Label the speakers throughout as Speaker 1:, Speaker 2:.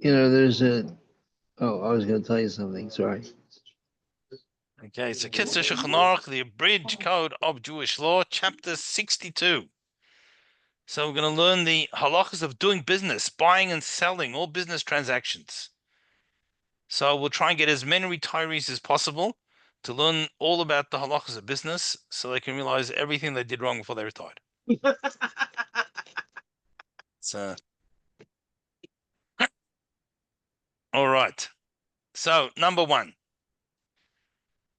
Speaker 1: There's oh, I was going to tell you something. Sorry.
Speaker 2: Okay, so Kitzur Shulchan Aruch, the abridged code of Jewish law, chapter 62. So we're going to learn the halachas of doing business, buying and selling, all business transactions. So we'll try and get as many retirees as possible to learn all about the halachas of business so they can realize everything they did wrong before they retired. So, all right. So, number one,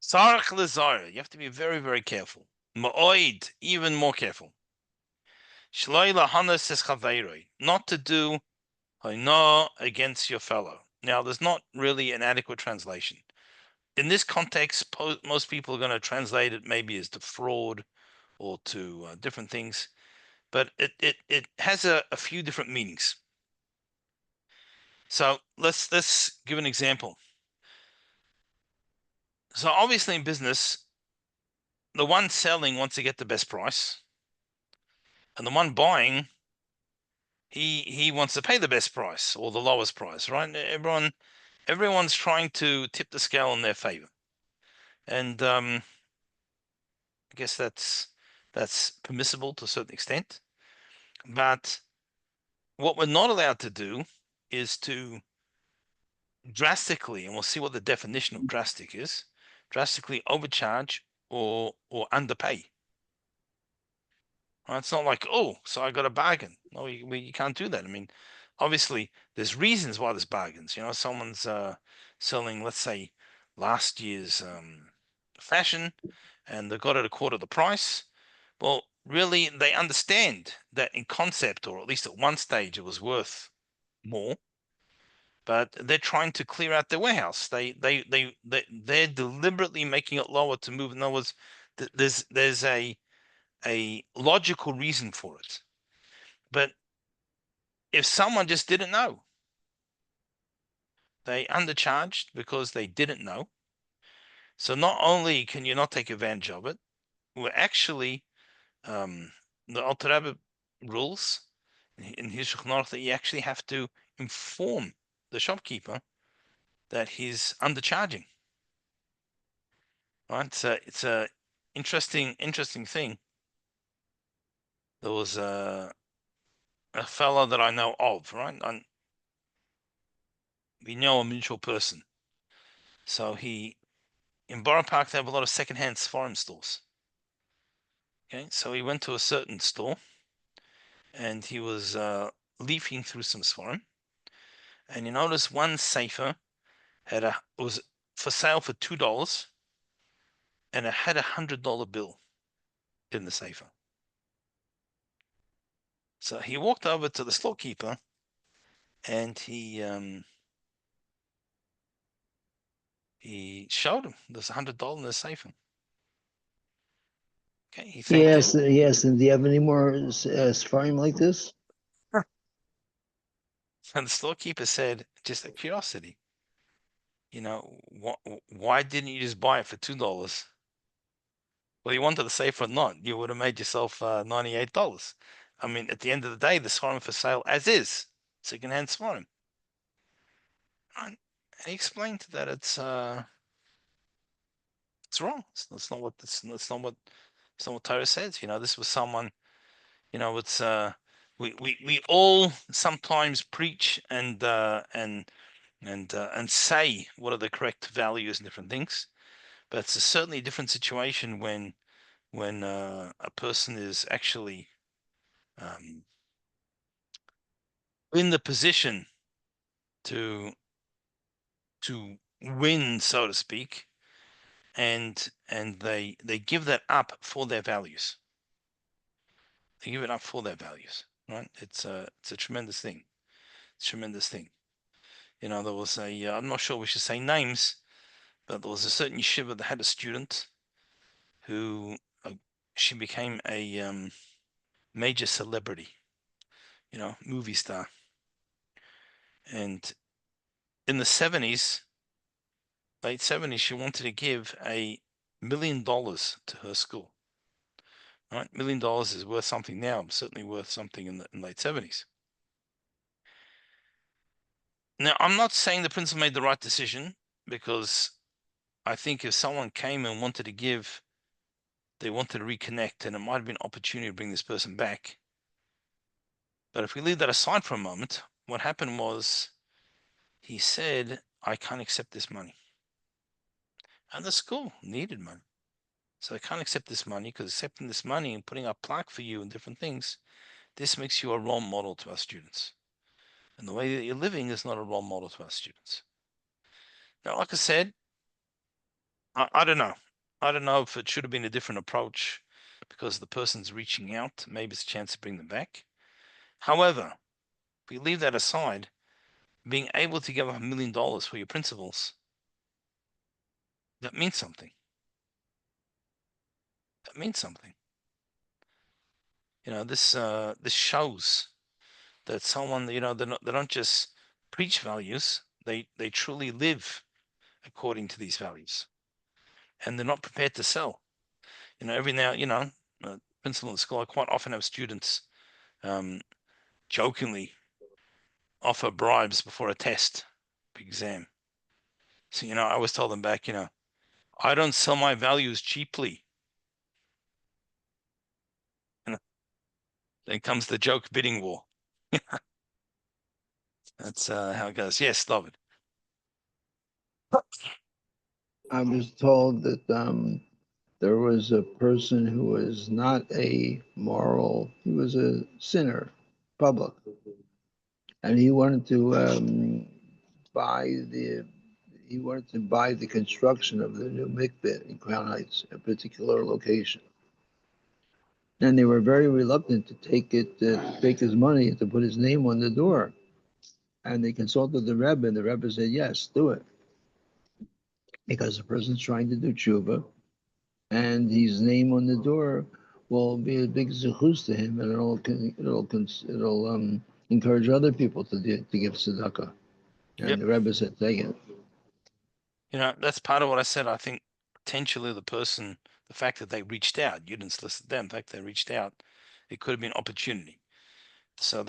Speaker 2: sarach lezara. You have to be very, very careful. Ma'oid, even more careful. Shloi lahanas es chaveiroi. Not to do haina against your fellow. Now, there's not really an adequate translation. In this context, most people are going to translate it maybe as to fraud or to different things, but it has a few different meanings. So let's give an example. So obviously in business, the one selling wants to get the best price, and the one buying, he wants to pay the best price or the lowest price, right? Everyone's trying to tip the scale in their favor, and I guess that's permissible to a certain extent. But what we're not allowed to do is to drastically, and we'll see what the definition of drastic is, drastically overcharge or underpay. Right? It's not like, oh, so I got a bargain. No, you can't do that. I mean, obviously, there's reasons why there's bargains. Someone's selling, let's say, last year's fashion, and they got it a quarter of the price. Well, really, they understand that in concept, or at least at one stage, it was worth more, but they're trying to clear out their warehouse. They're deliberately making it lower to move. In other words, there's a logical reason for it. But if someone just didn't know, they undercharged because they didn't know. So not only can you not take advantage of it, we're actually the Alter Rebbe rules in his Shulchan Aruch that you actually have to inform the shopkeeper that he's undercharging. Right? So it's a interesting thing. There was a fellow that I know of, right? We know a mutual person. So in Borough Park, they have a lot of secondhand Sfarim stores. Okay, so he went to a certain store and he was leafing through some Sfarim, and you notice one sefer was for sale for $2, and it had $100 bill in the sefer. So he walked over to the storekeeper and he showed him there's $100 in the sefer. Okay, he thanked him.
Speaker 1: Yes. And do you have any more Sfarim like this?
Speaker 2: And the storekeeper said, just a curiosity, why didn't you just buy it for $2? Well, you wanted to save or not, you would have made yourself $98. I mean, at the end of the day, the Sfarim for sale as is, secondhand Sfarim. And he explained that it's wrong. It's not what Torah says. This was someone. It's we all sometimes preach and say what are the correct values and different things, but it's certainly a different situation when a person is actually in the position to win, so to speak, and they give that up for their values. They give it up for their values, right? It's a tremendous thing. It's a tremendous thing. There was I'm not sure we should say names, but there was a certain yeshiva that had a student who she became a major celebrity, movie star. And in the 70s, late 70s, she wanted to give $1 million to her school. Right? $1 million is worth something now, certainly worth something in the late 70s. Now, I'm not saying the principal made the right decision, because I think if someone came and wanted to give, they wanted to reconnect, and it might have been an opportunity to bring this person back. But if we leave that aside for a moment, what happened was he said, I can't accept this money. And the school needed money. So I can't accept this money, because accepting this money and putting up plaque for you and different things, this makes you a role model to our students. And the way that you're living is not a role model to our students. Now, like I said, I don't know. I don't know if it should have been a different approach because the person's reaching out. Maybe it's a chance to bring them back. However, if we leave that aside, being able to give $1 million for your principles, that means something. That means something. This shows that someone, they don't just preach values, they truly live according to these values. And they're not prepared to sell. Every now, principal in school, I quite often have students jokingly offer bribes before a test, exam. So, I always tell them back, I don't sell my values cheaply. Then comes the joke bidding war. That's how it goes. Yes, love it.
Speaker 1: I was told that there was a person who was not a moral, he was a sinner, public, and he wanted to buy the he wanted to buy the construction of the new mikveh in Crown Heights, a particular location. And they were very reluctant to take his money and to put his name on the door. And they consulted the Rebbe, and the Rebbe said, "Yes, do it," because the person's trying to do tshuva, and his name on the door will be a big zechus to him, and it'll encourage other people to give tzedakah.
Speaker 2: Yep.
Speaker 1: And the Rebbe said, "Take it."
Speaker 2: That's part of what I said. I think potentially the fact that they reached out, you didn't solicit them, the fact they reached out, it could have been opportunity. So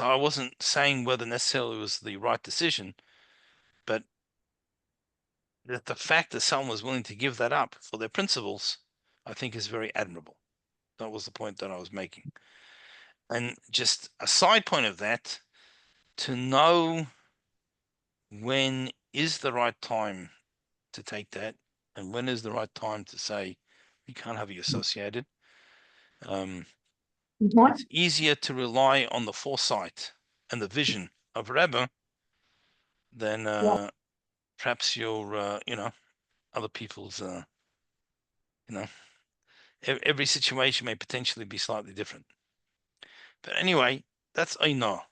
Speaker 2: I wasn't saying whether necessarily it was the right decision, but that the fact that someone was willing to give that up for their principles, I think is very admirable. That was the point that I was making. And just a side point of that, to know when is the right time to take that, and when is the right time to say we can't have you associated. It's easier to rely on the foresight and the vision of Rebbe than perhaps your, other people's, every situation may potentially be slightly different. But anyway, that's Aino.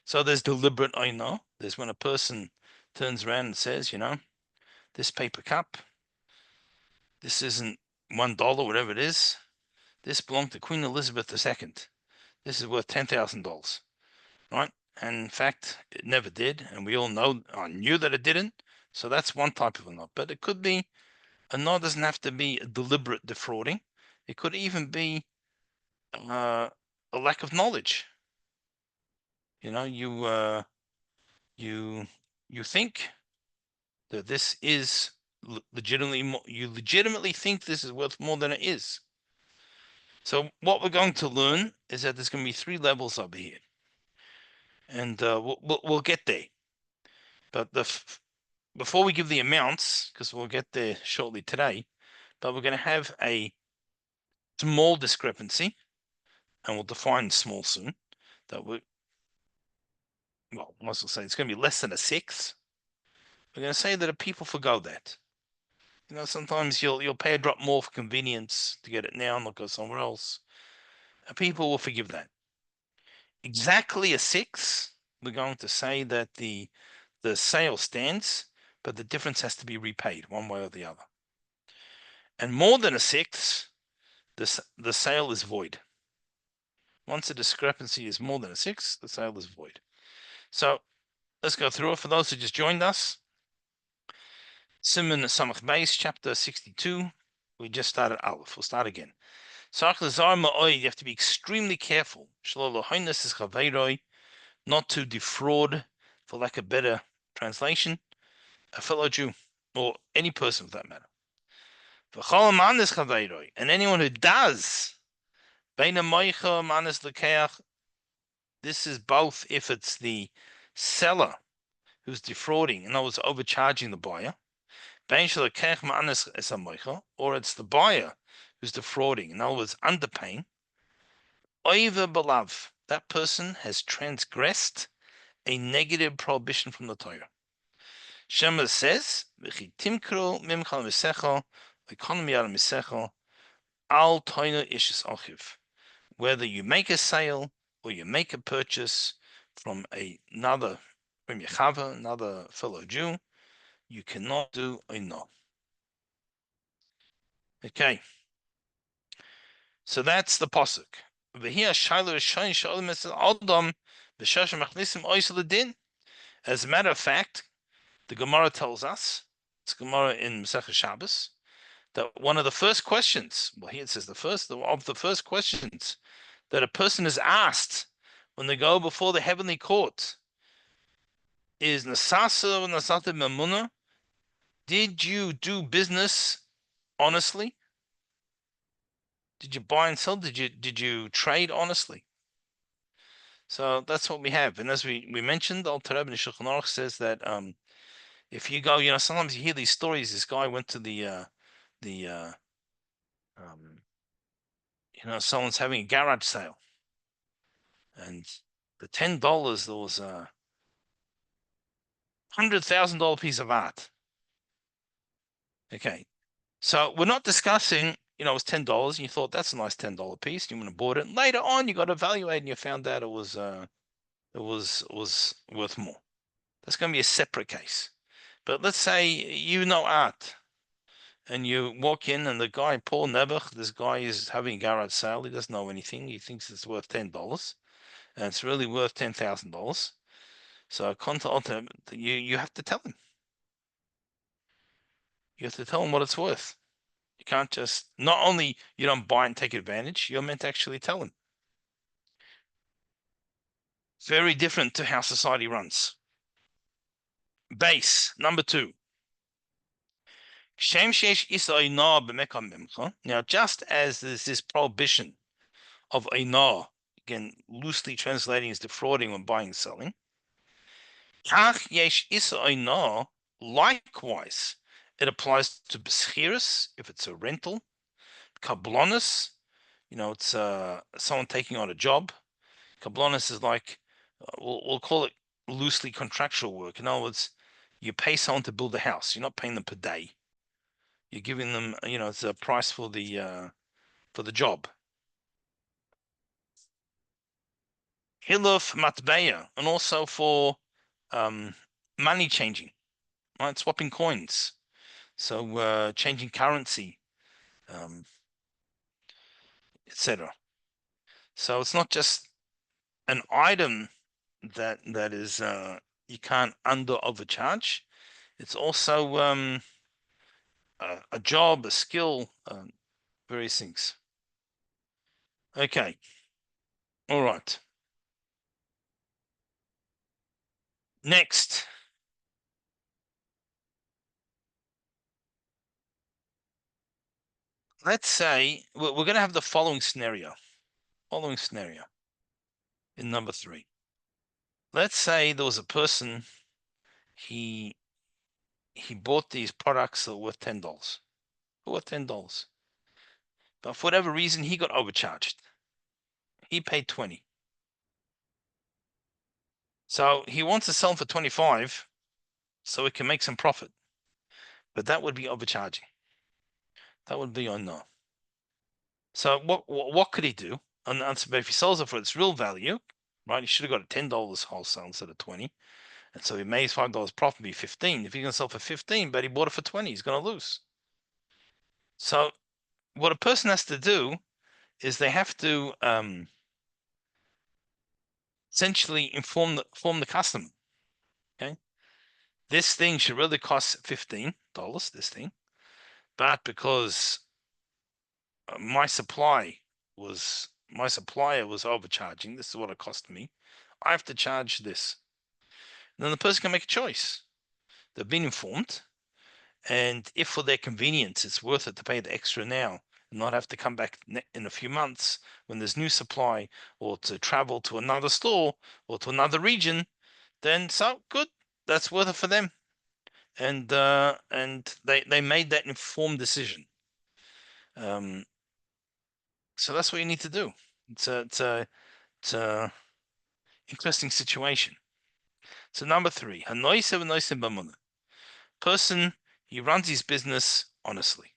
Speaker 2: So there's deliberate Aino. There's when a person turns around and says, this paper cup, this isn't $1, whatever it is. This belonged to Queen Elizabeth II. This is worth $10,000, right? And in fact, it never did. And we all know, I knew that it didn't. So that's one type of a nod. But it could be, a nod doesn't have to be a deliberate defrauding. It could even be a lack of knowledge. You think that this is legitimately you legitimately think this is worth more than it is. So what we're going to learn is that there's going to be 3 levels over here, and we'll get there. But before we give the amounts, because we'll get there shortly today, but we're going to have a small discrepancy, and we'll define small soon. That I might as well say it's going to be less than a sixth. We're going to say that if people forgo that, sometimes you'll pay a drop more for convenience to get it now and not go somewhere else. And people will forgive that. Exactly a sixth, we're going to say that the sale stands, but the difference has to be repaid one way or the other. And more than a sixth, the sale is void. Once the discrepancy is more than a sixth, the sale is void. So let's go through it. For those who just joined us, Siman Samach Beis, chapter 62. We just started Aleph. We'll start again. You have to be extremely careful not to defraud, for lack of better translation, a fellow Jew, or any person for that matter. And anyone who does, this is both if it's the seller who's defrauding, in other words, overcharging the buyer, or it's the buyer who's defrauding, in other words, underpaying. That person has transgressed a negative prohibition from the Torah. Shema says, whether you make a sale or you make a purchase from another fellow Jew, you cannot do a no. Okay, so that's the pasuk. As a matter of fact, the Gemara tells us, it's Gemara in Masechah Shabbos, that one of the first questions, well, here it says the first questions that a person is asked when they go before the heavenly court is Nasasa Nasata Mamuna, did you do business honestly? Did you buy and sell? Did you trade honestly? So that's what we have. And as we mentioned, the Alter Rebbe in Shulchan Aruch says that if you go, sometimes you hear these stories. This guy went to someone's having a garage sale, and the $10 there was a $100,000 piece of art. Okay, so we're not discussing, it was $10, and you thought that's a nice $10 piece. You went and bought it. And later on, you got evaluated, and you found out it was worth more. That's going to be a separate case. But let's say art, and you walk in, and the guy Paul Nebuch, this guy is having a garage sale. He doesn't know anything. He thinks it's worth $10, and it's really worth $10,000. So you have to tell him. You have to tell him what it's worth. You can't just, not only you don't buy and take advantage, you're meant to actually tell him. Very different to how society runs. Base, number 2. Now, just as there's this prohibition of einar, again, loosely translating as defrauding when buying and selling, likewise, it applies to beschiris, if it's a rental, kablonis, it's someone taking on a job. Kablonis is like, we'll call it loosely contractual work. In other words, you pay someone to build a house. You're not paying them per day. You're giving them, it's a price for the job. Hiluf matbeya, and also for money changing, right? Swapping coins. So changing currency, etc. So it's not just an item that is you can't overcharge. It's also a job, a skill, various things. Okay. All right. Next. Let's say we're going to have the following scenario. In number 3. Let's say there was a person, he bought these products that were worth $10. But for whatever reason, he got overcharged. He paid 20. So he wants to sell them for 25 so he can make some profit. But that would be overcharging. That would be on no. So what could he do? And if he sells it for its real value, right? He should have got a $10 wholesale instead of 20. And so he made his $5 profit be 15. If he's going to sell for 15, but he bought it for 20, he's going to lose. So what a person has to do is they have to essentially inform the customer. Okay, this thing should really cost $15. This thing, but because my supplier was overcharging, this is what it cost me. I have to charge this. And then the person can make a choice. They've been informed, and if for their convenience it's worth it to pay the extra now and not have to come back in a few months when there's new supply, or to travel to another store or to another region, then so good, that's worth it for them. And they made that informed decision. So that's what you need to do. It's a interesting situation. So number 3, person, he runs his business honestly.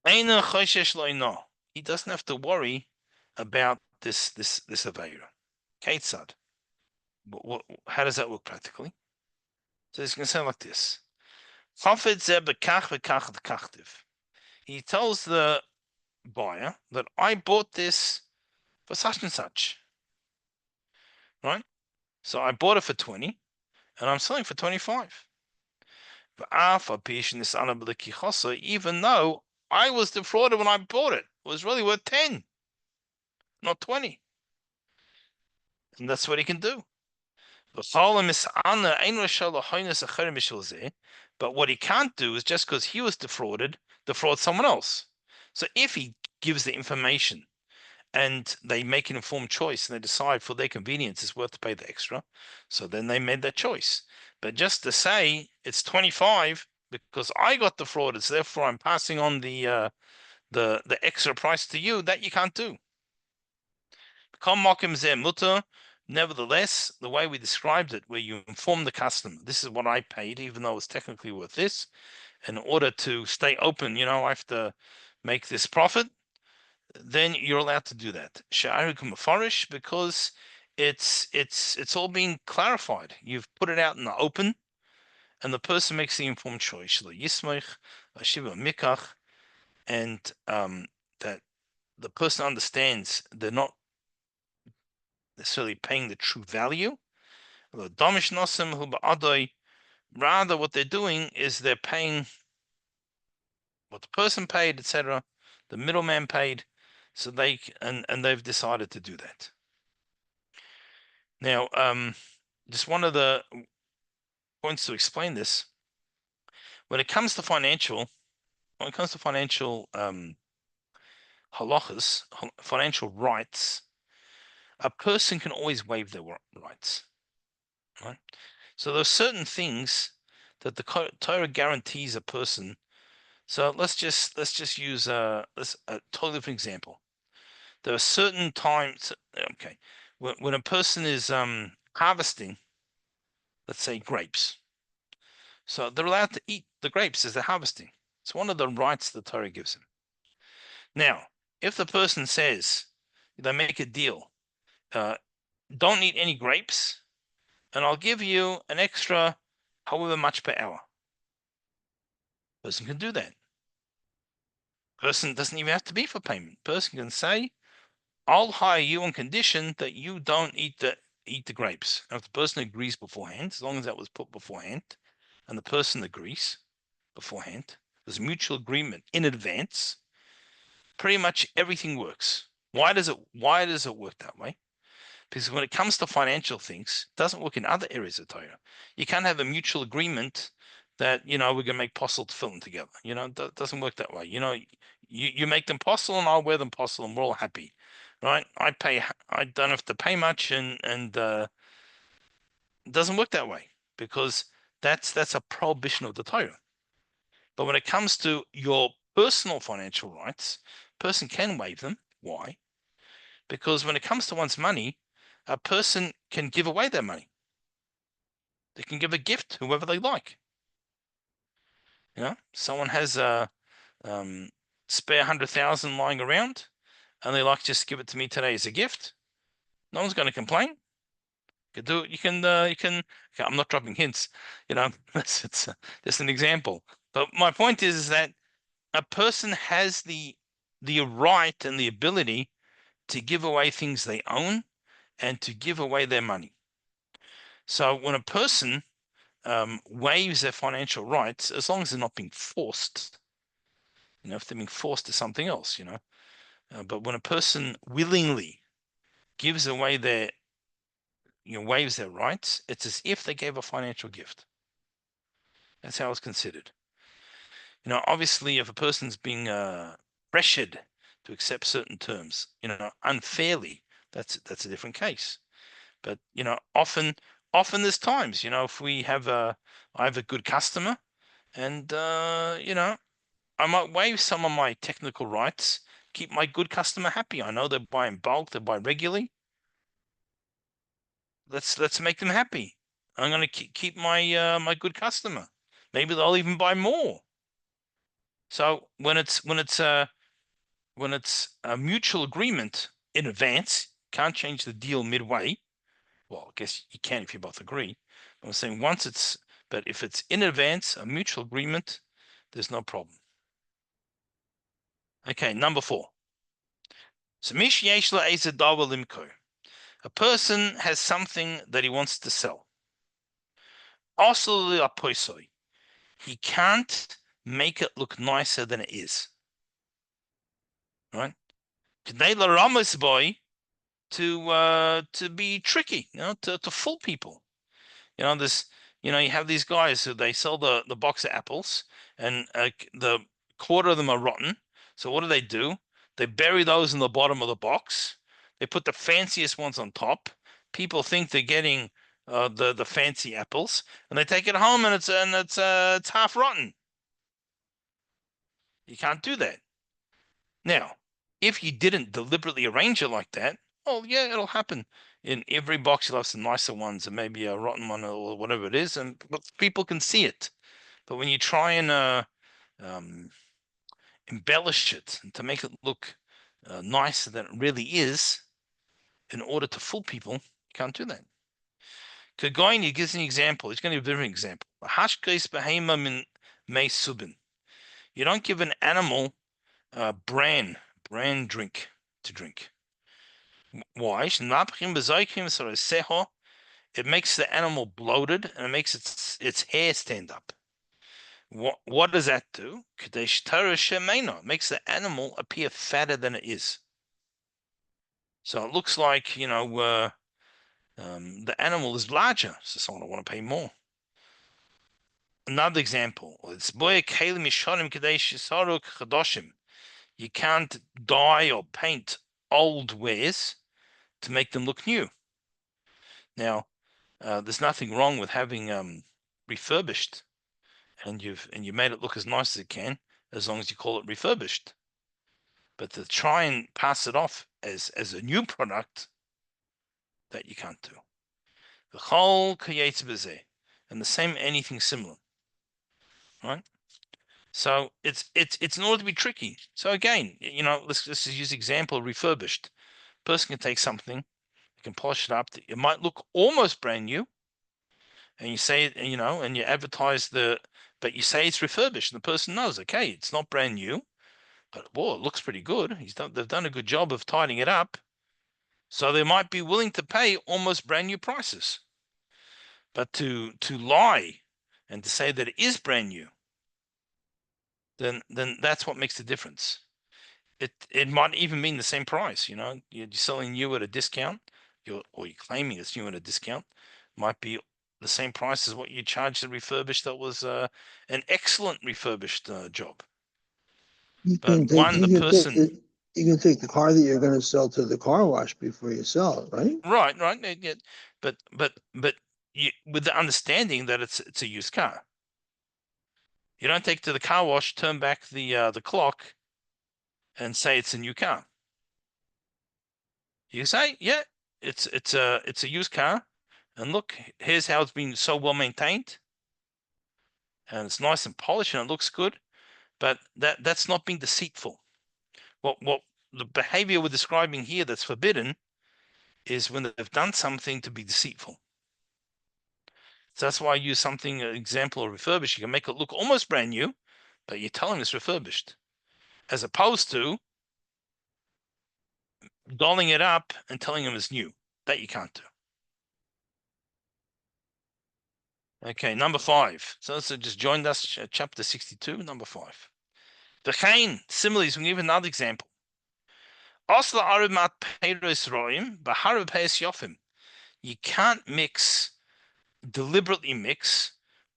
Speaker 2: He doesn't have to worry about this Aveira. Ketzad. How does that work practically? So it's going to sound like this. He tells the buyer that I bought this for such and such. Right? So I bought it for 20 and I'm selling for 25. Even though I was defrauded when I bought it. It was really worth 10, not 20. And that's what he can do. But what he can't do is, just because he was defrauded, defraud someone else. So if he gives the information and they make an informed choice and they decide for their convenience it's worth to pay the extra, so then they made that choice. But just to say it's 25 because I got defrauded, so therefore I'm passing on the extra price to you, that you can't do. Nevertheless, the way we described it, where you inform the customer, this is what I paid, even though it's technically worth this. In order to stay open, I have to make this profit. Then you're allowed to do that. Because it's all being clarified. You've put it out in the open, and the person makes the informed choice. And that the person understands they're not necessarily paying the true value. Rather, what they're doing is they're paying what the person paid, etc. The middleman paid, so they've decided to do that. Now, just one of the points to explain this: when it comes to financial halachas, financial rights, a person can always waive their rights. Right? So there are certain things that the Torah guarantees a person. So let's just use a totally different example. There are certain times. Okay, when a person is harvesting, let's say grapes, so they're allowed to eat the grapes as they're harvesting. It's one of the rights the Torah gives them. Now, if the person says, they make a deal, don't eat any grapes, and I'll give you an extra however much per hour. Person can do that. Person doesn't even have to be for payment. Person can say, I'll hire you on condition that you don't eat the grapes. Now, if the person agrees beforehand, as long as that was put beforehand, and the person agrees beforehand, there's a mutual agreement in advance, pretty much everything works. Why does it work that way? Because when it comes to financial things, it doesn't work in other areas of Torah. You can't have a mutual agreement that, we're going to make posel tefillin together. It doesn't work that way. You make them posel and I'll wear them posel and we're all happy, right? I don't have to pay much, and it doesn't work that way, because that's a prohibition of the Torah. But when it comes to your personal financial rights, person can waive them. Why? Because when it comes to one's money, a person can give away their money. They can give a gift to whoever they like. Someone has a spare 100,000 lying around, and they like, just give it to me today as a gift. No one's going to complain. You can do it. You can. Okay, I'm not dropping hints. It's just an example. But my point is that a person has the right and the ability to give away things they own and to give away their money. So when a person waives their financial rights, as long as they're not being forced, if they're being forced to something else, but when a person willingly gives away their, waives their rights, it's as if they gave a financial gift. That's how it's considered. Obviously, if a person's being pressured to accept certain terms, unfairly, that's a different case. But often there's times, if I have a good customer, and I might waive some of my technical rights, keep my good customer happy. I know they buy in bulk, they buy regularly. Let's make them happy. I'm going to keep my good customer. Maybe they'll even buy more. So when it's a mutual agreement in advance, can't change the deal midway. Well, I guess you can if you both agree. I'm saying but if it's in advance, a mutual agreement, there's no problem. Okay, number 4. So a person has something that he wants to sell. Also, he can't make it look nicer than it is. Right? To be tricky, to fool people. This, you have these guys who they sell the box of apples, and the quarter of them are rotten. So what do? They bury those in the bottom of the box. They put the fanciest ones on top. People think they're getting the fancy apples, and they take it home, and it's half rotten. You can't do that. Now, if you didn't deliberately arrange it like that, oh yeah, it'll happen. In every box, you'll have some nicer ones and maybe a rotten one or whatever it is, and people can see it. But when you try and um, embellish it and to make it look nicer than it really is, in order to fool people, you can't do that. Kagoini gives an example. He's going to give a different example. You don't give an animal bran drink to drink. Why? It makes the animal bloated and it makes its hair stand up. What does that do? It makes the animal appear fatter than it is. So it looks like, the animal is larger, so someone will want to pay more. Another example, it's you can't dye or paint old wares to make them look new. Now, there's nothing wrong with having refurbished, and you made it look as nice as it can, as long as you call it refurbished. But to try and pass it off as a new product, that you can't do. The whole and the same anything similar, right? So it's in order to be tricky. So again, let's just use example refurbished. Person can take something, you can polish it up. It might look almost brand new, and you say, and you advertise but you say it's refurbished, and the person knows, okay, it's not brand new, but it looks pretty good. They've done a good job of tidying it up, so they might be willing to pay almost brand new prices. But to lie and to say that it is brand new, then that's what makes the difference. It might even mean the same price. You're selling new at a discount, you're claiming it's new at a discount, might be the same price as what you charged the refurbished that was an excellent refurbished job.
Speaker 1: You
Speaker 2: But
Speaker 1: can take
Speaker 2: the person,
Speaker 1: you can take the car that you're going to sell to the car wash before you sell it, right?
Speaker 2: right, yeah, but with the understanding that it's a used car. You don't take it to the car wash, turn back the clock, and say it's a new car. You say, yeah, it's a used car, and look, here's how it's been so well maintained, and it's nice and polished, and it looks good. But that's not being deceitful. What the behavior we're describing here that's forbidden is when they've done something to be deceitful. So that's why I use something, an example of refurbished. You can make it look almost brand new, but you're telling it's refurbished, as opposed to dolling it up and telling them it's new. That you can't do. Okay, number 5. So just joined us, chapter 62, number 5. The chain, similarly, so we give another example. Asla aromat peiros roim, bahara peis yofim. You can't deliberately mix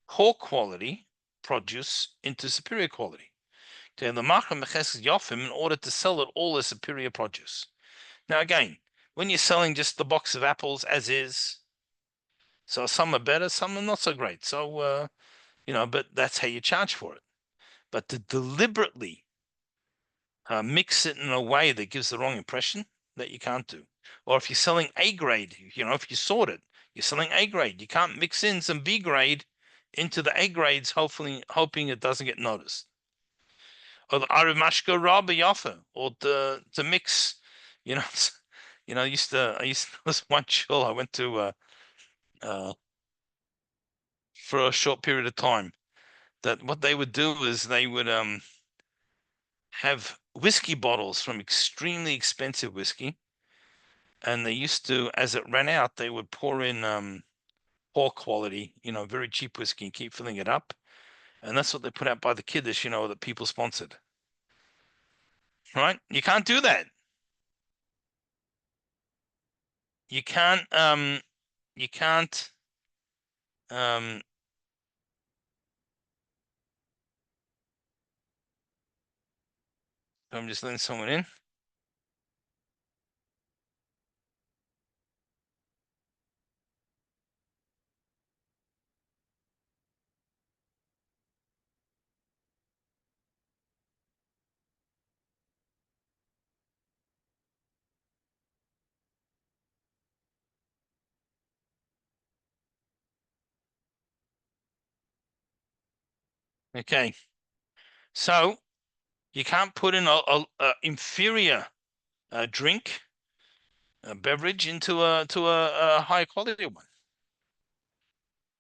Speaker 2: poor quality produce into superior quality. In order to sell it all as superior produce. Now again, when you're selling just the box of apples as is, so some are better, some are not so great. So but that's how you charge for it. But to deliberately mix it in a way that gives the wrong impression, that you can't do. Or if you're selling A grade, if you sort it, you're selling A grade. You can't mix in some B grade into the A grades, hoping it doesn't get noticed. Or the Arimashka Rabba Yafa, or to mix, you know, I used to this one shul I went to uh, for a short period of time. That what they would do is they would have whiskey bottles from extremely expensive whiskey, and they used to, as it ran out, they would pour in poor quality, very cheap whiskey and keep filling it up. And that's what they put out by the kiddush, that people sponsored. Right? You can't do that. You can't you can't um I'm just letting someone in. Okay. So you can't put in a inferior drink, a beverage into a high quality one.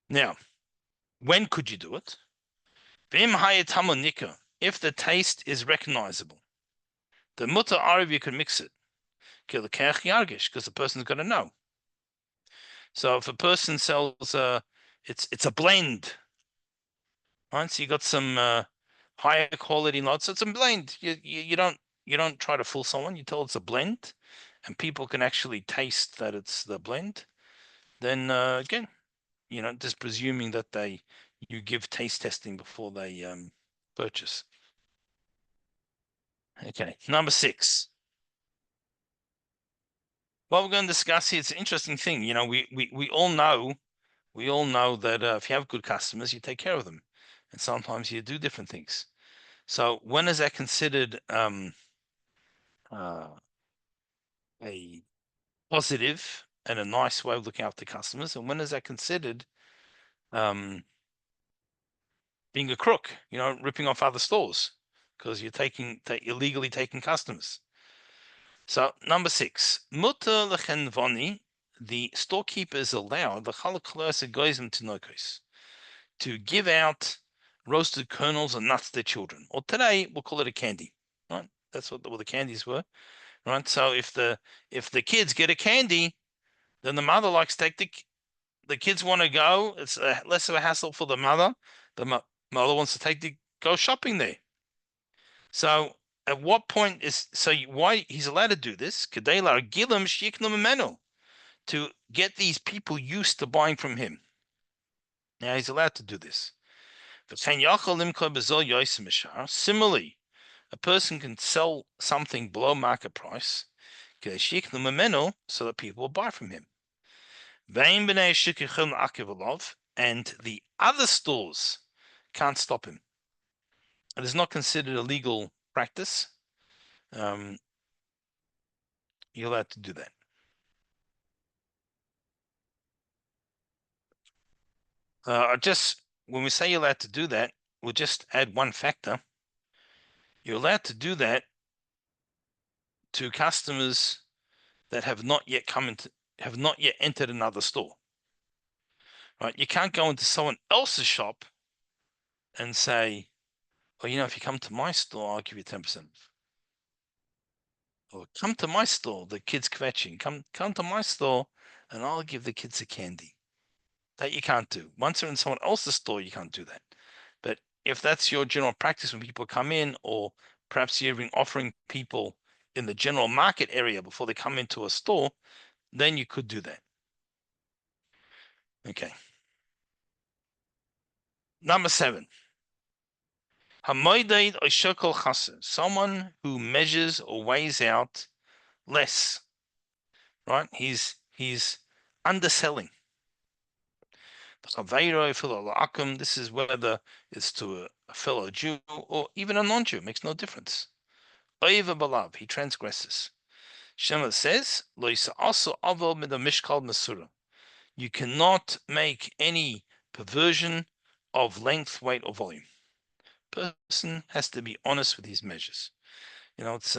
Speaker 2: Now, when could you do it? If the taste is recognizable. The mutter arv, you can mix it. Because the person's going to know. So if a person sells, it's a blend, right? So you got some higher quality lots. So it's a blend. You don't try to fool someone. You tell it's a blend, and people can actually taste that it's the blend. Then again, just presuming that you give taste testing before they purchase. Okay, number 6. What we're going to discuss here, it's an interesting thing. We all know that if you have good customers, you take care of them, and sometimes you do different things. So when is that considered uh, a positive and a nice way of looking after customers, and when is that considered um, being a crook? Ripping off other stores because you're illegally taking customers. So number 6, mutter lechenvoni, the storekeeper is allowed to give out roasted kernels and nuts to their children, or today we'll call it a candy. Right? That's what the candies were. Right? So if the kids get a candy, then the mother likes to take the kids want to go. It's less of a hassle for the mother. The mother wants to go shopping there. So at what point why he's allowed to do this? To get these people used to buying from him. Now he's allowed to do this. Similarly, a person can sell something below market price so that people will buy from him. And the other stores can't stop him. It is not considered a legal practice. You're allowed to do that. When we say you're allowed to do that, we'll just add one factor. You're allowed to do that to customers that have not yet entered another store. Right? You can't go into someone else's shop and say, "Oh, if you come to my store, I'll give you 10%." Or come to my store, the kids kvetching. Come to my store, and I'll give the kids a candy. That you can't do. Once they're in someone else's store, you can't do that. But if that's your general practice when people come in, or perhaps you're even offering people in the general market area before they come into a store, then you could do that. Okay. Number 7. Someone who measures or weighs out less, right? He's underselling. This is whether it's to a fellow Jew or even a non-Jew, makes no difference. He transgresses. Shema says, you cannot make any perversion of length, weight, or volume. Person has to be honest with his measures. It's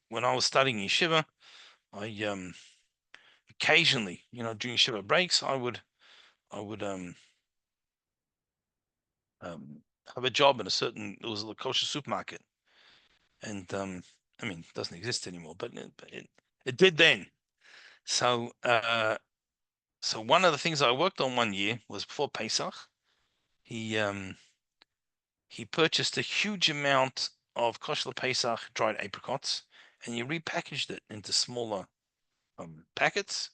Speaker 2: when I was studying yeshiva, I occasionally, during yeshiva breaks, I would have a job in it was a kosher supermarket, and I mean, it doesn't exist anymore, but it did then. So one of the things I worked on one year was before Pesach. He purchased a huge amount of kosher Pesach dried apricots, and he repackaged it into smaller packets,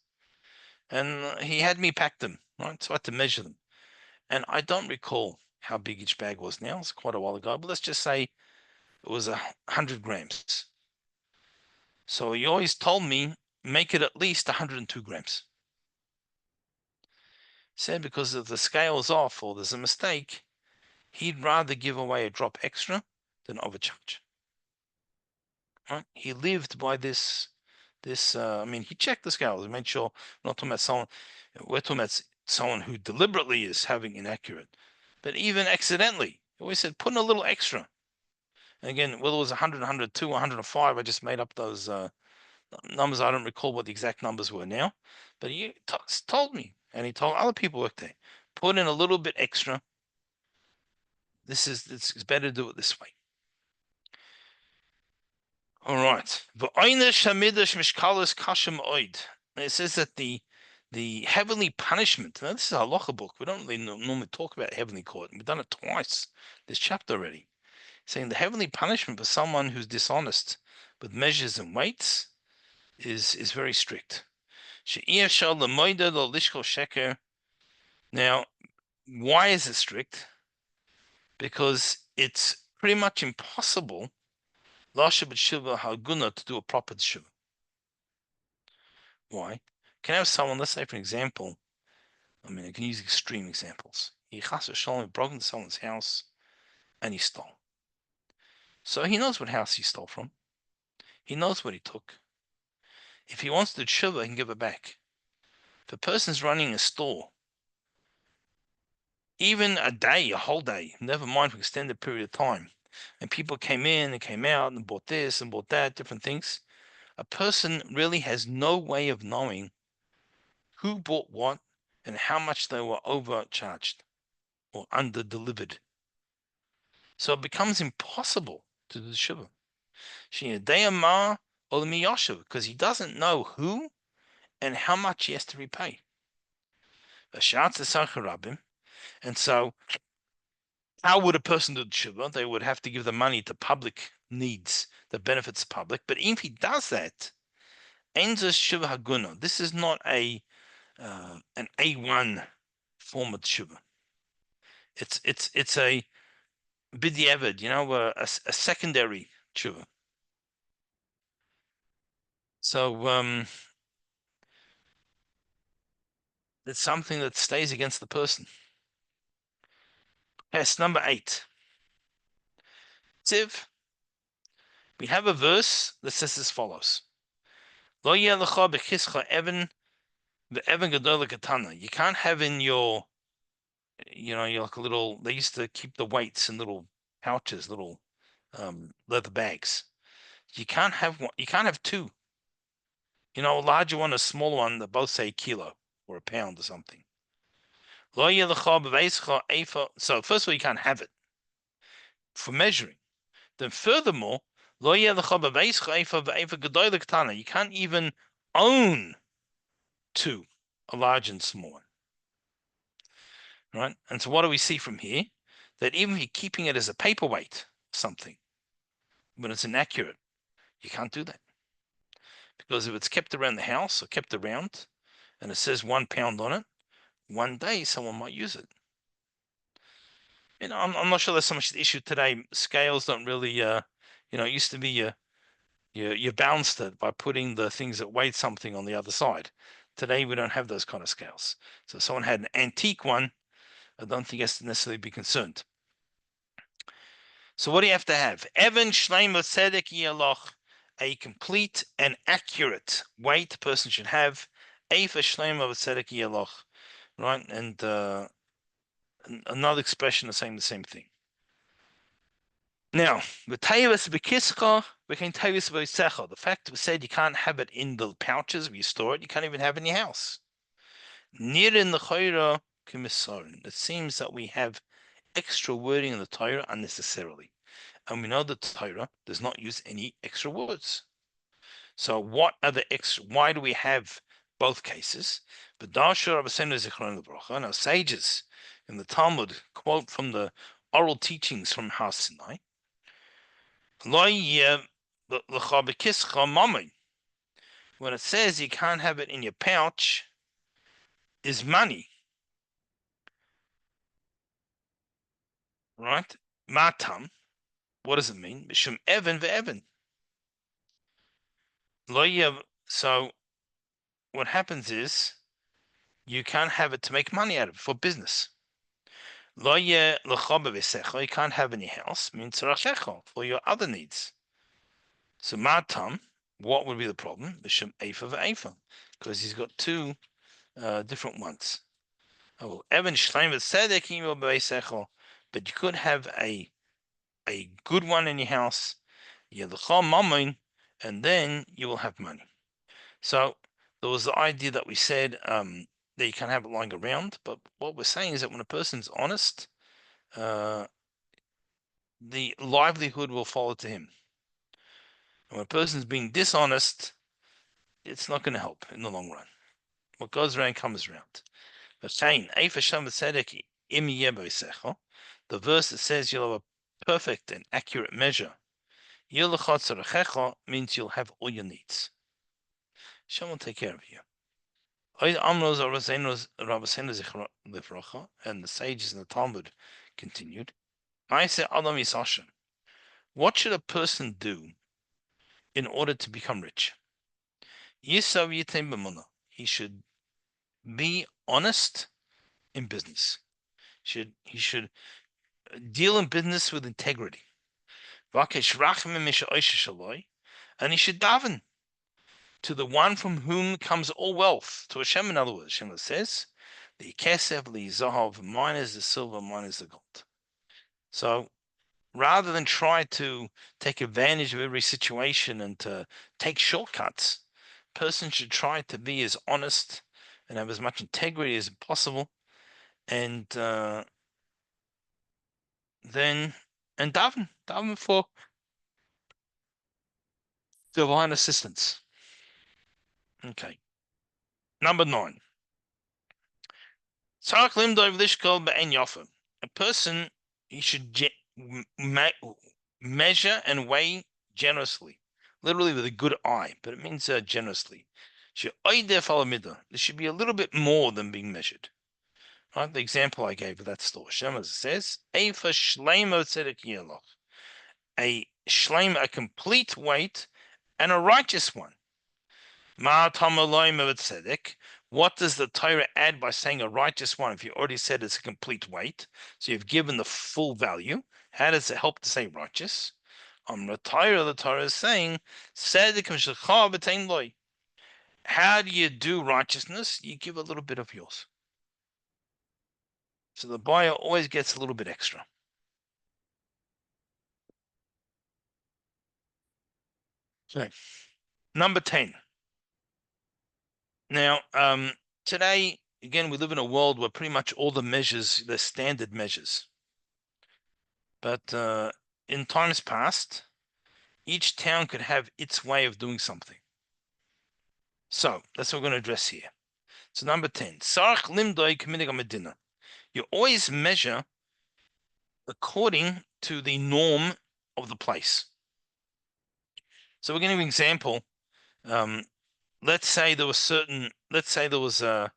Speaker 2: and he had me pack them, right? So I had to measure them, and I don't recall how big each bag was now. It's quite a while ago, but let's just say it was 100 grams. So he always told me, make it at least 102 grams. Said because if the scale's off or there's a mistake, he'd rather give away a drop extra than overcharge. Right? He lived by this. I mean, he checked the scales. He made sure we're not talking about someone. We're talking about someone who deliberately is having inaccurate, but even accidentally, he always said put in a little extra. And again, whether it was 100, 102, 105, I just made up those numbers. I don't recall what the exact numbers were now, but he told me, and he told other people who worked there, put in a little bit extra. It's better to do it this way. All right. It says that the heavenly punishment. Now, this is a halacha book. We don't really normally talk about heavenly court. We've done it twice this chapter already. Saying the heavenly punishment for someone who's dishonest with measures and weights is very strict. Now, why is it strict? Because it's pretty much impossible to do a proper tshuva. Why? Can I have someone, let's say for example, I mean I can use extreme examples. He broke into someone's house and he stole. So he knows what house he stole from. He knows what he took. If he wants to do tshuva, he can give it back. If a person's running a store, even a day, a whole day, never mind for an extended period of time, and people came in and came out and bought this and bought that, different things, a person really has no way of knowing who bought what and how much they were overcharged or under-delivered. So it becomes impossible to do the shiva. Because he doesn't know who and how much he has to repay. And so how would a person do the shiva? They would have to give the money to public needs that benefits the public. But if he does that, shiva haguna. This is not an A1 form of shiva. It's a b'diavad, a secondary tshuva. So it's something that stays against the person. Test number 8. Tiv. We have a verse that says as follows: Lo yelecha b'chischa even ve'even gadol katana. You can't have in your, you're like a little. They used to keep the weights in little pouches, little leather bags. You can't have one. You can't have two. A larger one, a smaller one that both say a kilo or a pound or something. So first of all, you can't have it for measuring. Then furthermore, you can't even own two, a large and small one. Right? And so what do we see from here? That even if you're keeping it as a paperweight, something, when it's inaccurate, you can't do that. because if it's kept around the house or kept around, and it says 1 pound on it, one day someone might use it. I'm not sure that's so much the issue today. Scales don't really, it used to be you balanced it by putting the things that weighed something on the other side. Today we don't have those kind of scales. So if someone had an antique one, I don't think he has to necessarily be concerned. So what do you have to have? Evan Shleimo Tzedek Yaloch, a complete and accurate weight a person should have. Eifa Shleimo Tzedek Yaloch, right? And another expression is saying the same thing. Now, the fact we said you can't have it in the pouches where you store it, you can't even have it in your house. It seems that we have extra wording in the Torah unnecessarily. And we know that the Torah does not use any extra words. So what are the extra? Why do we have both cases? But our sages in the Talmud quote from the oral teachings from Har Sinai. When it says you can't have it in your pouch, is money, right? Matam. What does it mean? Mishum Evan ve'Evan. So what happens is you can't have it to make money out of it for business. You can't have in your house, means for your other needs. So matam, what would be the problem? Mishum Eifa ve'Eifa, because he's got two different ones. Oh, Evan Shleim Tzedek, but you could have a good one in your house, and then you will have money. So there was the idea that we said that you can't have it lying around, but what we're saying is that when a person's honest, the livelihood will follow to him. And when a person's being dishonest, it's not going to help in the long run. What goes around comes around. But saying, the verse that says you'll have a perfect and accurate measure, means you'll have all your needs. Hashem will take care of you. And the sages in the Talmud continued, I say, what should a person do in order to become rich? He should be honest in business. He should deal in business with integrity. And he should daven to the one from whom comes all wealth, to Hashem, in other words. Hashem says, the kesef li zahav, mine is the silver, mine is the gold. So rather than try to take advantage of every situation and to take shortcuts, a person should try to be as honest and have as much integrity as possible, and then daven for divine assistance. Okay. Number 9. A person, he should measure and weigh generously, literally with a good eye, but it means generously. There should be a little bit more than being measured. Right? The example I gave of that store, Shema says, a shleim, a complete weight, and a righteous one. What does the Torah add by saying a righteous one if you already said it's a complete weight? So you've given the full value. How does it help to say righteous? The Torah is saying, how do you do righteousness? You give a little bit of yours. So the buyer always gets a little bit extra. Okay. Number 10. Now, today, again, we live in a world where pretty much all the measures, they're standard measures. But in times past, each town could have its way of doing something. So that's what we're going to address here. So number 10, you always measure according to the norm of the place. So we're going to give an example. Um, let's say there was a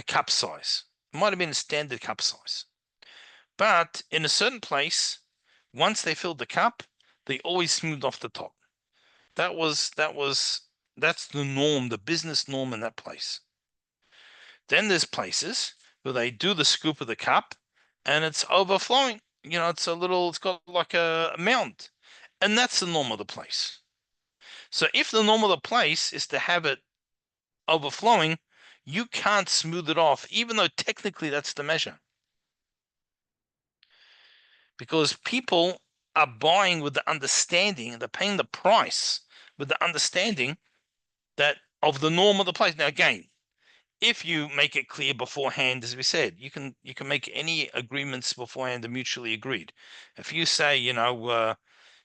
Speaker 2: cup size. It might have been a standard cup size. But in a certain place, once they filled the cup, they always smoothed off the top. That's the norm, the business norm in that place. Then there's places where they do the scoop of the cup and it's overflowing. It's got like a mound. And that's the norm of the place. So if the norm of the place is to have it overflowing, you can't smooth it off, even though technically that's the measure. Because people are buying with the understanding and they're paying the price with the understanding that of the norm of the place. Now, again, if you make it clear beforehand, as we said, you can make any agreements beforehand and mutually agreed. If you say,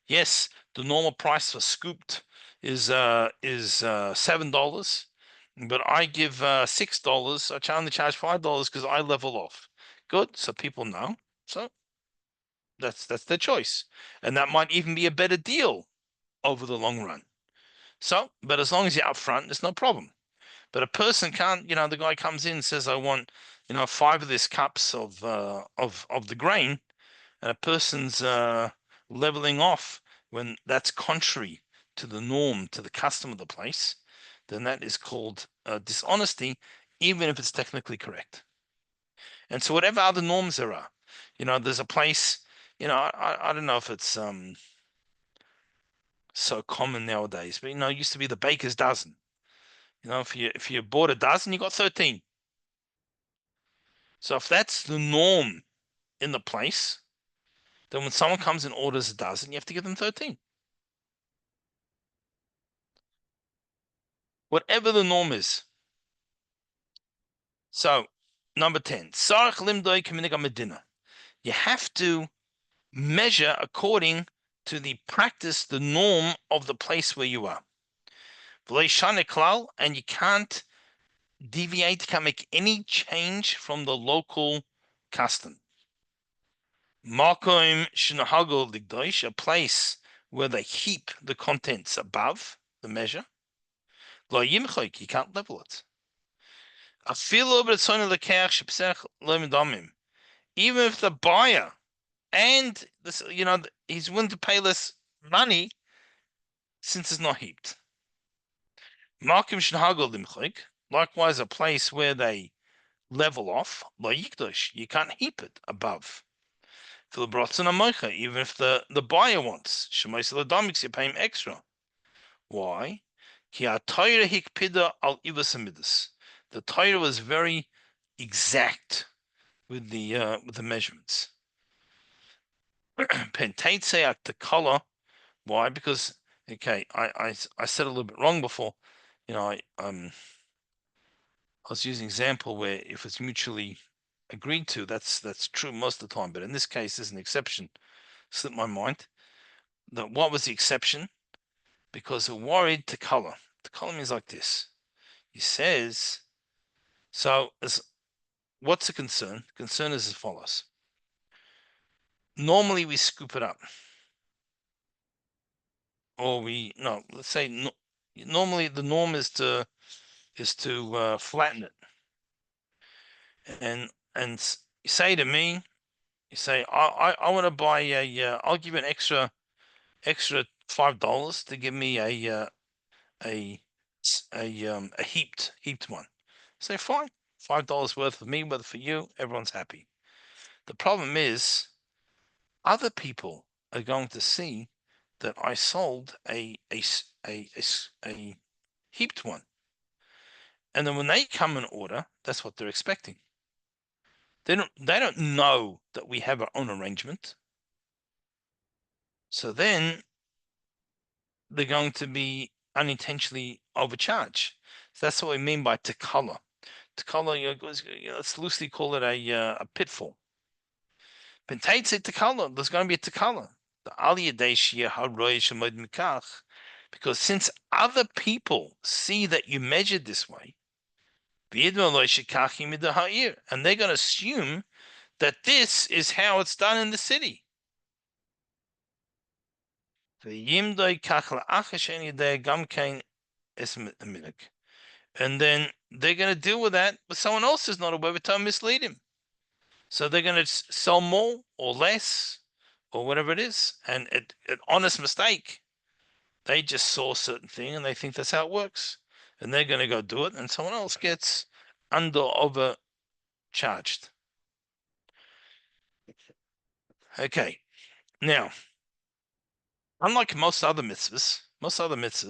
Speaker 2: yes, the normal price for scooped is $7, but I give $6. I only charge $5 because I level off. Good, so people know. So that's their choice, and that might even be a better deal over the long run. So, but as long as you're upfront, there's no problem. But a person can't, the guy comes in and says, I want, 5 of these cups of the grain, and a person's leveling off when that's contrary to the norm, to the custom of the place, then that is called dishonesty, even if it's technically correct. And so whatever other norms there are, there's a place, I don't know if it's so common nowadays, but it used to be the baker's dozen. If you bought a dozen, you got 13. So if that's the norm in the place, then when someone comes and orders a dozen, you have to give them 13. Whatever the norm is. So, number 10. You have to measure according to the practice, the norm of the place where you are. And you can't deviate, can't make any change from the local custom. Makom shenahagol ligdosh, a place where they heap the contents above the measure. Lo yimchoik, you can't level it. Even if the buyer and this, he's willing to pay less money since it's not heaped. Makom shenahagol limchoik, likewise a place where they level off. Lo yikdosh, you can't heap it above. Even if the buyer wants, you pay him extra. Why? The Torah was very exact with the measurements. Pentatse at the color. Why? Because I said a little bit wrong before. I was using an example where if it's mutually agreed to, that's true most of the time. But in this case, there's an exception. Slipped my mind. What was the exception? Because they're worried to color. The color means like this. He says, what's the concern? The concern is as follows. Normally we scoop it up. Or let's say normally the norm is to flatten it. And you say to me, I want to buy I'll give you an extra $5 to give me a heaped one. Say fine, $5 worth for me, worth for you. Everyone's happy. The problem is, other people are going to see that I sold a heaped one, and then when they come and order, that's what they're expecting. They don't know that we have our own arrangement. So then they're going to be unintentionally overcharged. So that's what we mean by tekala. Tekala, let's loosely call it a pitfall. Tekala, there's going to be a tekala. Because since other people see that you measured this way, and they're going to assume that this is how it's done in the city. es minik. And then they're going to deal with that, but someone else is not aware of it to mislead him. So they're going to sell more or less or whatever it is. And an honest mistake, they just saw a certain thing and they think that's how it works. And they're going to go do it, and someone else gets overcharged. Okay. Now, unlike most other mitzvahs,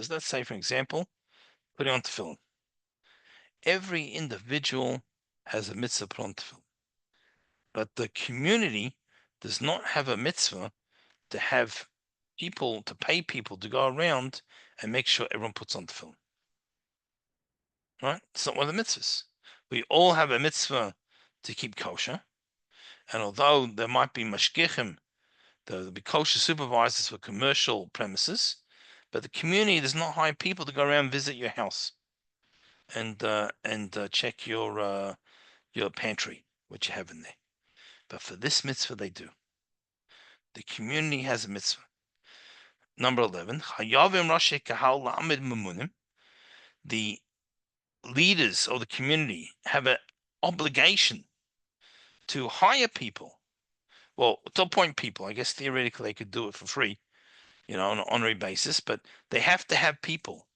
Speaker 2: let's say, for example, putting on tefillin. Every individual has a mitzvah put on tefillin. But the community does not have a mitzvah to have people, to pay people to go around and make sure everyone puts on tefillin. Right? It's not one of the mitzvahs. We all have a mitzvah to keep kosher. And although there might be mashgichim, there'll be kosher supervisors for commercial premises, but the community does not hire people to go around and visit your house and check your pantry, what you have in there. But for this mitzvah, they do. The community has a mitzvah. Number 11, the leaders of the community have an obligation to hire people. Well, to appoint people. I guess theoretically they could do it for free, on an honorary basis, but they have to have people.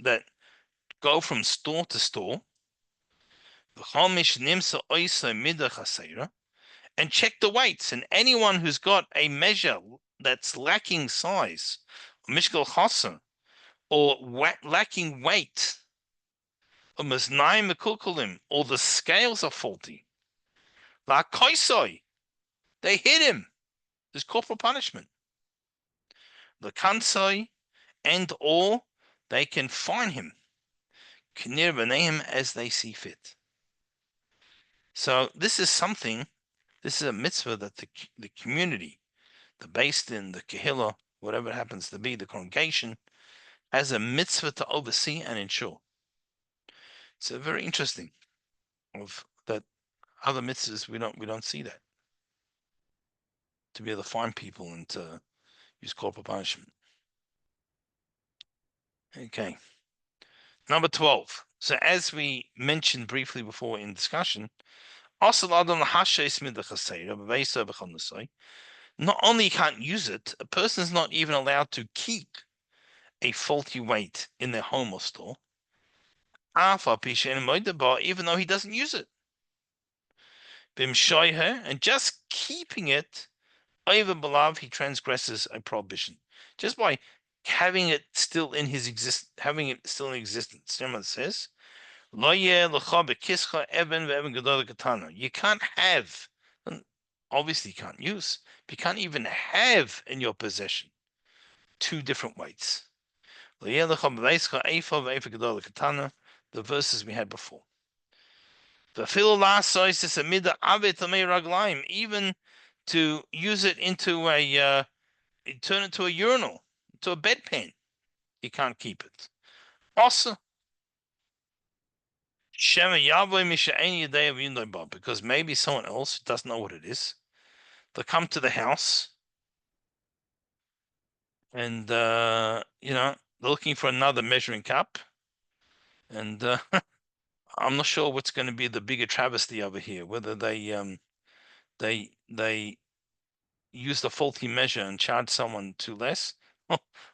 Speaker 2: That go from store to store. And check the weights. And anyone who's got a measure that's lacking size, mishkal chasa, or lacking weight, or the scales are faulty, la koisoi, they hit him. There's corporal punishment. The kansoi, and or they can fine him, kinir b'neim, as they see fit. So this is a mitzvah that the community, the based in the kehillah, whatever it happens to be, the congregation, has a mitzvah to oversee and ensure. It's a very interesting of that other mitzvahs we don't see that, to be able to find people and to use corporal punishment. Okay. Number 12. So as we mentioned briefly before in discussion, not only you can't use it, a person is not even allowed to keep a faulty weight in their home or store, even though he doesn't use it. And just keeping it, he transgresses a prohibition. Just by having it still in existence. Remember it says, you can't have, obviously you can't use, but you can't even have in your possession two different weights. The verses we had before. Even to use it into turn it to a urinal, to a bedpan, you can't keep it. Also, because maybe someone else doesn't know what it is. They'll come to the house and they're looking for another measuring cup, and I'm not sure what's going to be the bigger travesty over here, whether they used a faulty measure and charged someone too less,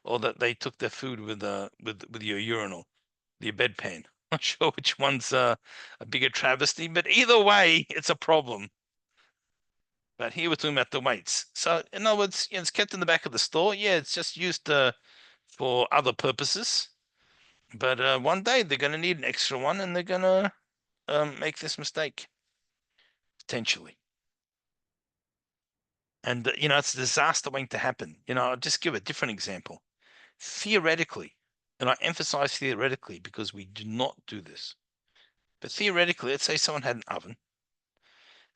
Speaker 2: or that they took their food with your urinal, your bedpan. I'm not sure which one's a bigger travesty, but either way, it's a problem. But here we're talking about the weights. So in other words, it's kept in the back of the store. Yeah, it's just used for other purposes. But one day they're going to need an extra one, and they're going to make this mistake potentially. And it's a disaster waiting to happen. I'll just give a different example. Theoretically, and I emphasize theoretically because we do not do this. But theoretically, let's say someone had an oven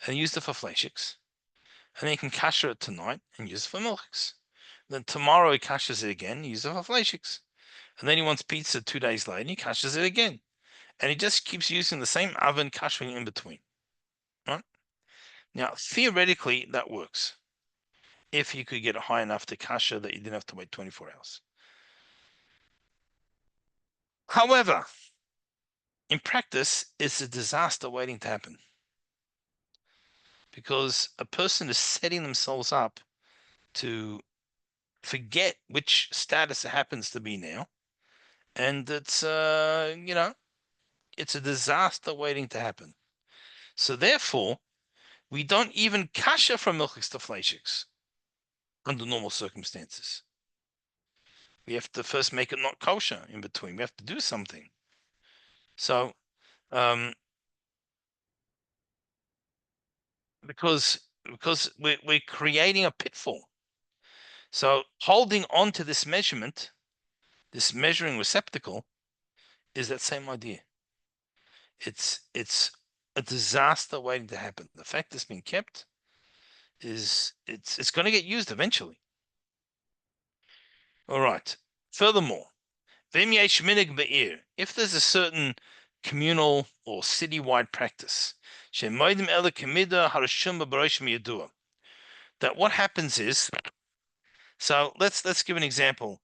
Speaker 2: and used it for fleischiks, and then he can kasher it tonight and use it for milchiks. Then tomorrow he kashers it again, use it for fleischiks. And then he wants pizza 2 days later, and he kashers it again. And he just keeps using the same oven, kashering in between. Right? Now, theoretically, that works. if you could get it high enough to kasha that you didn't have to wait 24 hours. However, in practice, it's a disaster waiting to happen because a person is setting themselves up to forget which status it happens to be now, and it's it's a disaster waiting to happen. So therefore, we don't even kasha from milchiks to fleishiks under normal circumstances. We have to first make it not kosher in between. We have to do something. So, because we're creating a pitfall. So holding on to this measurement, this measuring receptacle, is that same idea. It's a disaster waiting to happen. The fact it's been kept is it's going to get used eventually. All right. Furthermore, if there's a certain communal or citywide practice, that what happens is, so let's give an example.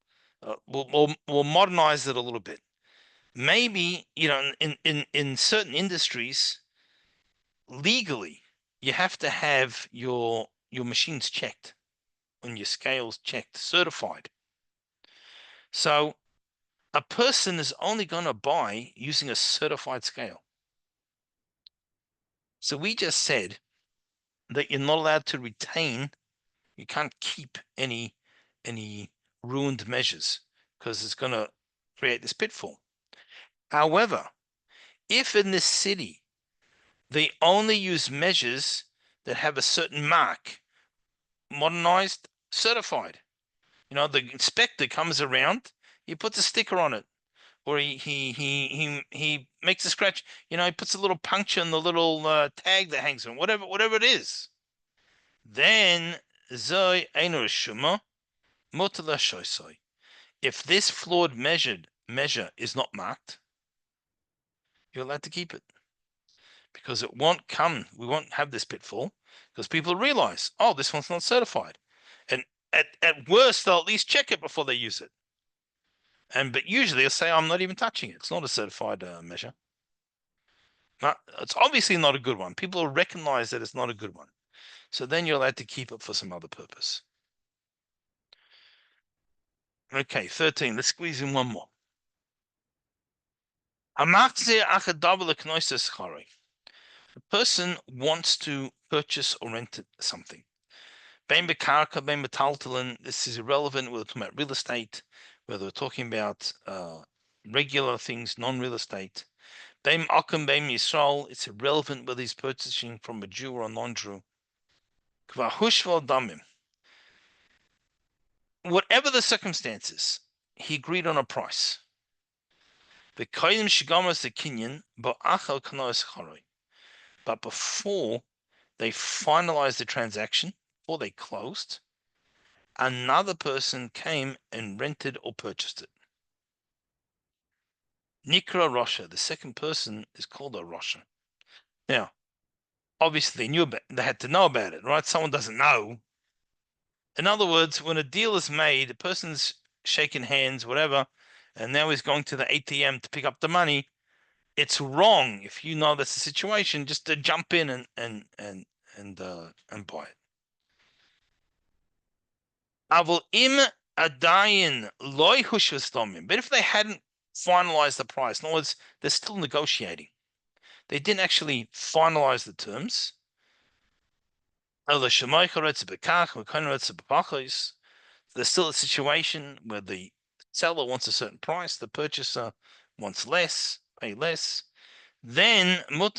Speaker 2: We'll modernize it a little bit. Maybe in certain industries, legally, you have to have your machines checked and your scales checked, certified. So a person is only going to buy using a certified scale. So we just said that you're not allowed to retain, you can't keep any ruined measures because it's going to create this pitfall. However, if in this city they only use measures that have a certain mark, modernized, certified, the inspector comes around, he puts a sticker on it, or he makes a scratch, he puts a little puncture in the little tag that hangs on, whatever it is. Then if this flawed measure is not marked, you're allowed to keep it. Because we won't have this pitfall, because people realize, oh, this one's not certified. And at worst, they'll at least check it before they use it. But usually they'll say, I'm not even touching it. It's not a certified measure. No, it's obviously not a good one. People recognize that it's not a good one. So then you're allowed to keep it for some other purpose. Okay, 13. Let's squeeze in one more. The person wants to purchase or rent something. This is irrelevant whether we're talking about real estate, whether we're talking about regular things, non-real estate. It's irrelevant whether he's purchasing from a Jew or a non-Jew. Whatever the circumstances, he agreed on a price. But before they finalized the transaction, before they closed, another person came and rented or purchased it. Nikra Rosha, the second person, is called a Rosha. Now, obviously, they had to know about it, right? Someone doesn't know. In other words, when a deal is made, the person's shaking hands, whatever, and now he's going to the ATM to pick up the money. It's wrong if you know that's the situation, just to jump in and buy it. Avol im adayin loy hushvastomim. But if they hadn't finalized the price, in other words, they're still negotiating. They didn't actually finalize the terms. There's still a situation where the seller wants a certain price, the purchaser wants less, pay less. Then you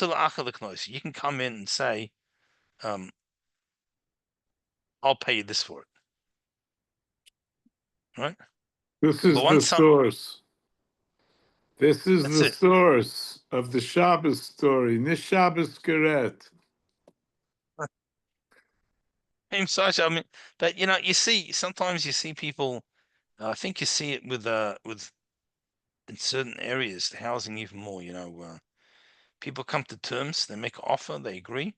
Speaker 2: can come in and say, I'll pay you this for it. Right?
Speaker 3: This is the source. This is the source of the Shabbos story. Nish Shabbos Geret.
Speaker 2: I mean, but sometimes you see people. I think you see it with in certain areas, the housing even more. People come to terms, they make an offer, they agree,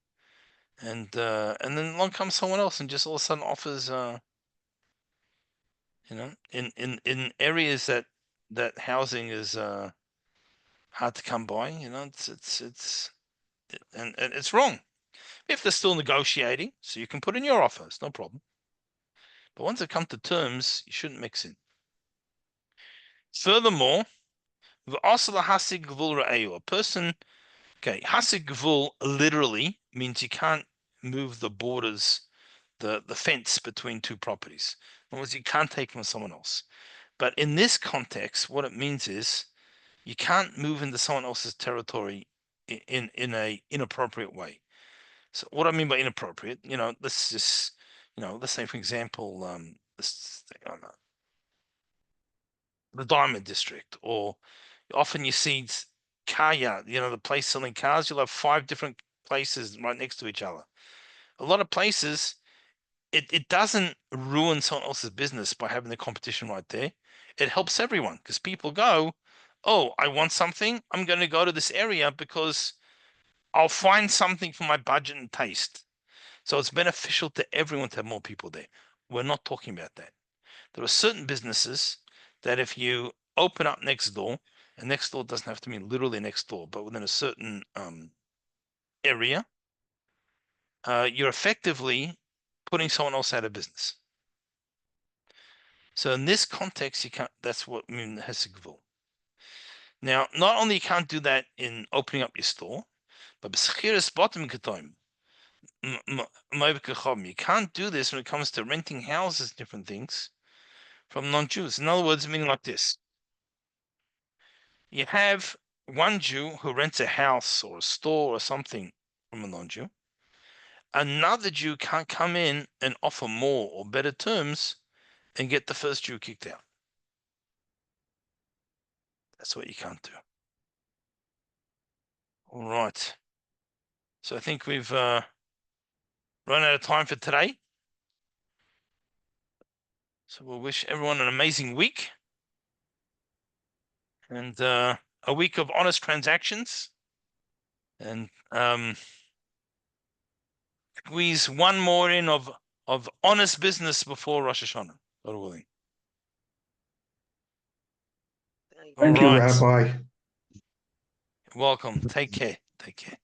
Speaker 2: And then along comes someone else and just all of a sudden offers, in areas that housing is hard to come by. And it's wrong. If they're still negotiating, so you can put in your offer, it's no problem. But once they come to terms, you shouldn't mix in. Furthermore, also the hasig gvul ra'eu, a person. Okay, hasig gvul literally means you can't move the borders, the fence between two properties. In other words, you can't take from someone else. But in this context, what it means is you can't move into someone else's territory in a inappropriate way. So what I mean by inappropriate, let's just, let's say for example, this thing, I don't know, the Diamond District, or often you see car yard, the place selling cars. You'll have 5 different places right next to each other. A lot of places, it doesn't ruin someone else's business by having the competition right there. It helps everyone because people go, oh, I want something. I'm going to go to this area because I'll find something for my budget and taste. So it's beneficial to everyone to have more people there. We're not talking about that. There are certain businesses that if you open up next door, and next door doesn't have to mean literally next door, but within a certain area, you're effectively putting someone else out of business. So in this context, you can't. That's what I mean hesed. Now, not only you can't do that in opening up your store, but b'schiras bottom ketoim. You can't do this when it comes to renting houses, different things from non-Jews. In other words, meaning like this: you have one Jew who rents a house or a store or something from a non-Jew. Another Jew can't come in and offer more or better terms and get the first Jew kicked out. That's what you can't do. All right. So I think we've run out of time for today. So we'll wish everyone an amazing week and a week of honest transactions, and squeeze one more in of honest business before Rosh Hashanah. God willing.
Speaker 4: Thank you, Rabbi.
Speaker 2: Welcome. Take care. Take care.